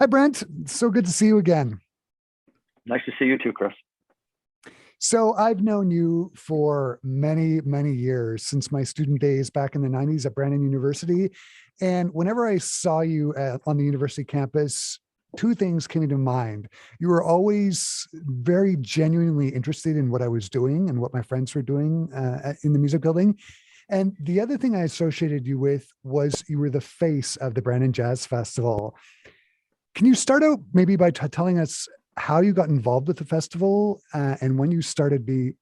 Hi, Brent. So good to see you again. Nice to see you too, Chris. So I've known you for many, many years since my student days back in the 90s at Brandon University. And whenever I saw you on the university campus, two things came to mind. You were always very genuinely interested in what I was doing and what my friends were doing in the music building. And the other thing I associated you with was you were the face of the Brandon Jazz Festival. Can you start out maybe by telling us how you got involved with the festival and when you started be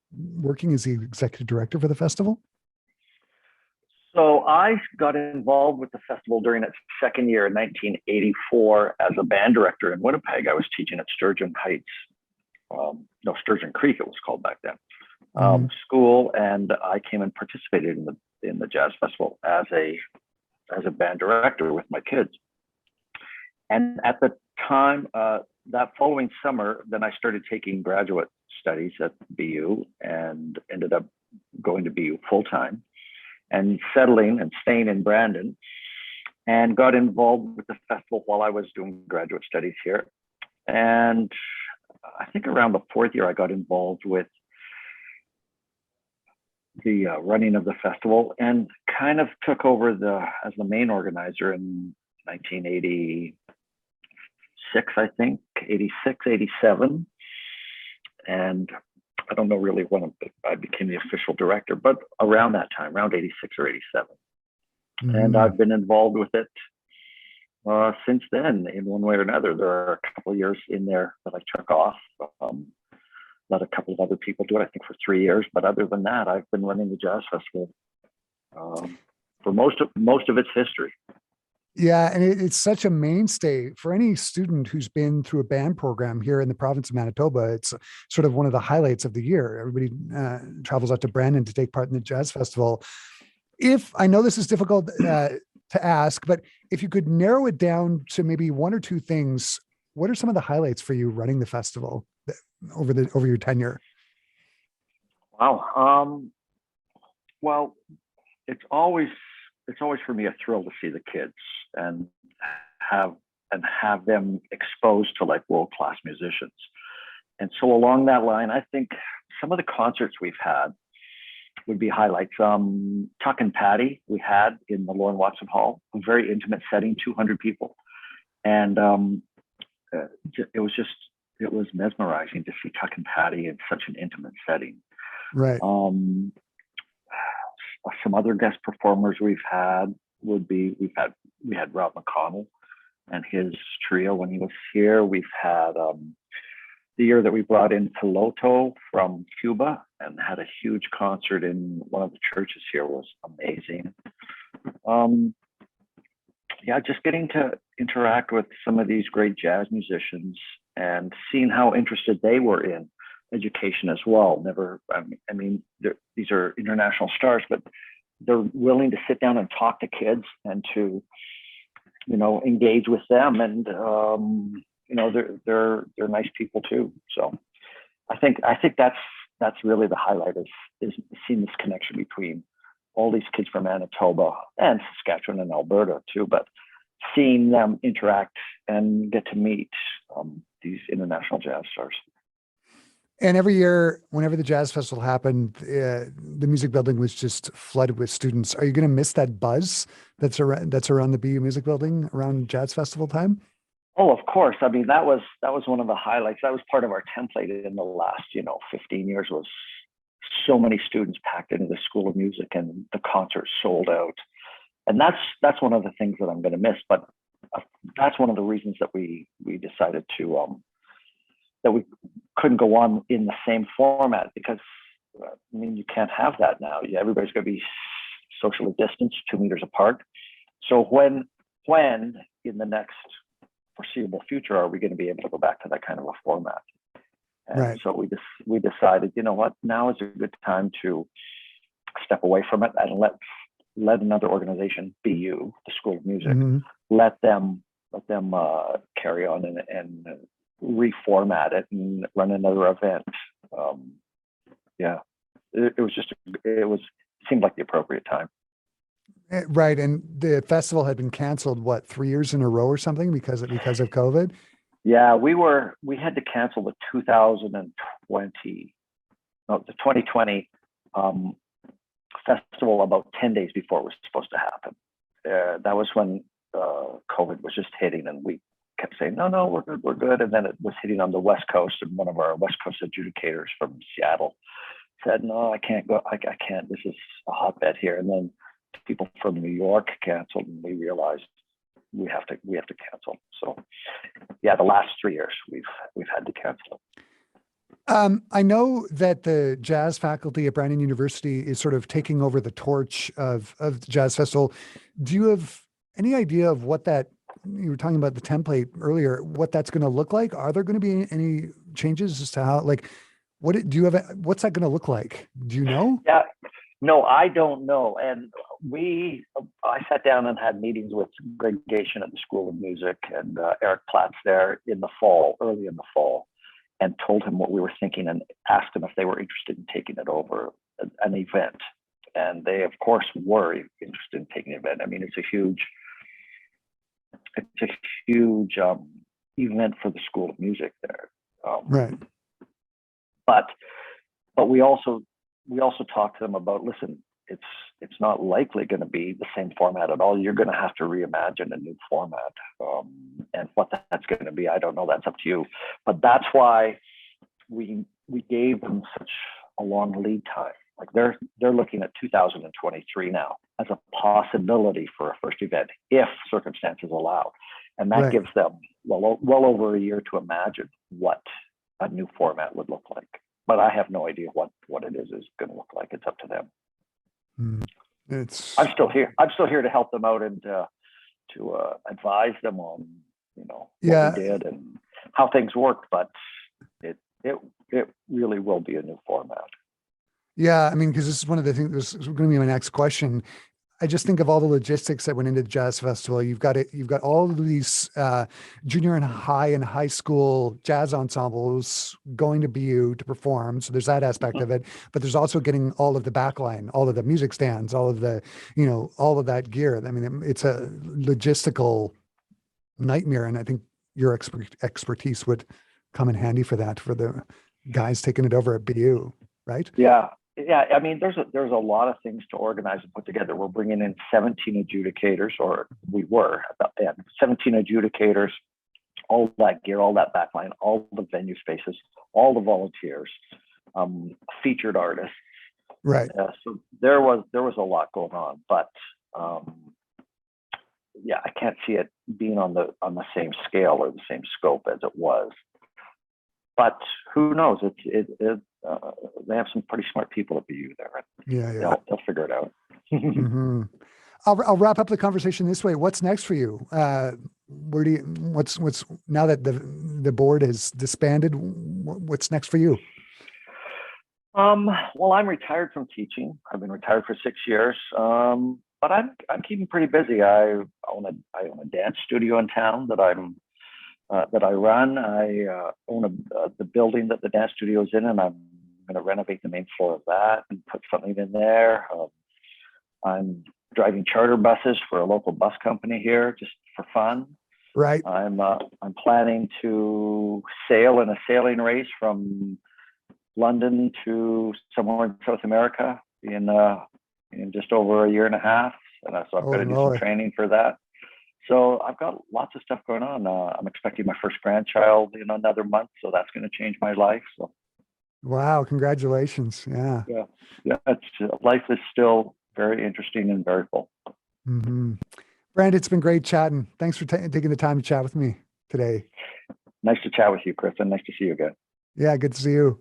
working as the executive director for the festival? So I got involved with the festival during its second year in 1984 as a band director in Winnipeg. I was teaching at Sturgeon Heights, no, Sturgeon Creek it was called back then, school, and I came and participated in the jazz festival as a band director with my kids. And at the time, that following summer, then I started taking graduate studies at BU and ended up going to BU full time and settling and staying in Brandon, and got involved with the festival while I was doing graduate studies here. And I think around the fourth year, I got involved with the running of the festival and kind of took over as the main organizer in 1986, I think, 86, 87. And I don't know really when I became the official director, but around that time, around 86 or 87. And I've been involved with it since then in one way or another. There are a couple of years in there that I took off, let a couple of other people do it, I think for 3 years. But other than that, I've been running the Jazz Festival for most of its history. Yeah, and it's such a mainstay for any student who's been through a band program here in the province of Manitoba. It's sort of one of the highlights of the year. Everybody travels out to Brandon to take part in the Jazz Festival. If I know this is difficult to ask, but if you could narrow it down to maybe one or two things, what are some of the highlights for you running the festival over your tenure? Wow. Well, it's always for me a thrill to see the kids and have them exposed to like world-class musicians. And so along that line, I think some of the concerts we've had would be highlights. Tuck and Patty we had in the Lauren Watson Hall, a very intimate setting, 200 people. And it was mesmerizing to see Tuck and Patty in such an intimate setting. Right. Some other guest performers we had Rob McConnell and his trio when he was here. We've had the year that we brought in Piloto from Cuba and had a huge concert in one of the churches here was amazing. Yeah, just getting to interact with some of these great jazz musicians and seeing how interested they were in education as well. These are international stars, but they're willing to sit down and talk to kids and to, engage with them. And, they're nice people too. So I think that's really the highlight is seeing this connection between all these kids from Manitoba and Saskatchewan and Alberta too, but seeing them interact and get to meet these international jazz stars. And every year, whenever the Jazz Festival happened, the music building was just flooded with students. Are you going to miss that buzz that's around the BU Music Building around Jazz Festival time? Oh, of course. I mean, that was one of the highlights. That was part of our template in the last, 15 years was so many students packed into the School of Music and the concerts sold out. And that's one of the things that I'm going to miss. But that's one of the reasons that we decided to that we couldn't go on in the same format because you can't have that now. Everybody's going to be socially distanced 2 meters apart. So when in the next foreseeable future are we going to be able to go back to that kind of a format? And right. So we decided, you know what, now is a good time to step away from it and let another organization, BU, the School of Music, let them carry on and reformat it and run another event. It seemed like the appropriate time. Right. And the festival had been canceled, what, 3 years in a row or something because of COVID? Yeah, we had to cancel the 2020, no, the 2020 um, festival about 10 days before it was supposed to happen. That was when COVID was just hitting, and we kept saying, no, no, we're good, we're good. And then it was hitting on the West Coast, and one of our West Coast adjudicators from Seattle said, no, I can't go. I can't. This is a hotbed here. And then people from New York canceled, and we realized we have to cancel. So yeah, the last 3 years we've had to cancel. I know that the jazz faculty at Brandon University is sort of taking over the torch of the Jazz Festival. Do you have any idea of what that, you were talking about the template earlier, what that's going to look like? Are there going to be any changes as to how, like, do you have, what's that going to look like? Do you know? Yeah, no, I don't know. And I sat down and had meetings with Greg Gation at the School of Music and Eric Platz there in the fall, early in the fall, and told him what we were thinking and asked them if they were interested in taking it over an event. And they, of course, were interested in taking an event. I mean, it's a huge event for the School of Music there. Right. But we also talked to them about, listen, it's not likely going to be the same format at all. You're going to have to reimagine a new format, and what that's going to be, I don't know. That's up to you. But that's why we gave them such a long lead time. Like they're looking at 2023 now as a possibility for a first event if circumstances allow, and that gives them well over a year to imagine what a new format would look like. But I have no idea what it is going to look like. It's up to them. I'm still here. I'm still here to help them out and to advise them on what we did and how things worked. But it really will be a new format. Yeah, I mean, because this is one of the things. This is going to be my next question. I just think of all the logistics that went into the Jazz Festival. You've got all of these junior and high school jazz ensembles going to BU to perform. So there's that aspect of it, but there's also getting all of the backline, all of the music stands, all of the, all of that gear. I mean, it's a logistical nightmare. And I think your expertise would come in handy for that, for the guys taking it over at BU, right? Yeah. Yeah, I mean, there's a lot of things to organize and put together. We're bringing in 17 adjudicators, or we were 17 adjudicators, all that gear, all that backline, all the venue spaces, all the volunteers, featured artists. Right. So there was a lot going on, but yeah, I can't see it being on the same scale or the same scope as it was. But who knows? They have some pretty smart people at BU there. Yeah. They'll figure it out. Mm-hmm. I'll wrap up the conversation this way. What's next for you? What's now that the board has disbanded? What's next for you? Well, I'm retired from teaching. I've been retired for 6 years. But I'm keeping pretty busy. I own a dance studio in town that I run. I own the building that the dance studio is in, and I'm going to renovate the main floor of that and put something in there. I'm driving charter buses for a local bus company here just for fun. Right. I'm planning to sail in a sailing race from London to somewhere in South America in just over a year and a half, and so I've got to do some training for that. So I've got lots of stuff going on. I'm expecting my first grandchild in another month, so that's going to change my life. So, wow, congratulations! Yeah. Life is still very interesting and very full. Mm-hmm. Brent, it's been great chatting. Thanks for taking the time to chat with me today. Nice to chat with you, Chris, and nice to see you again. Yeah, good to see you.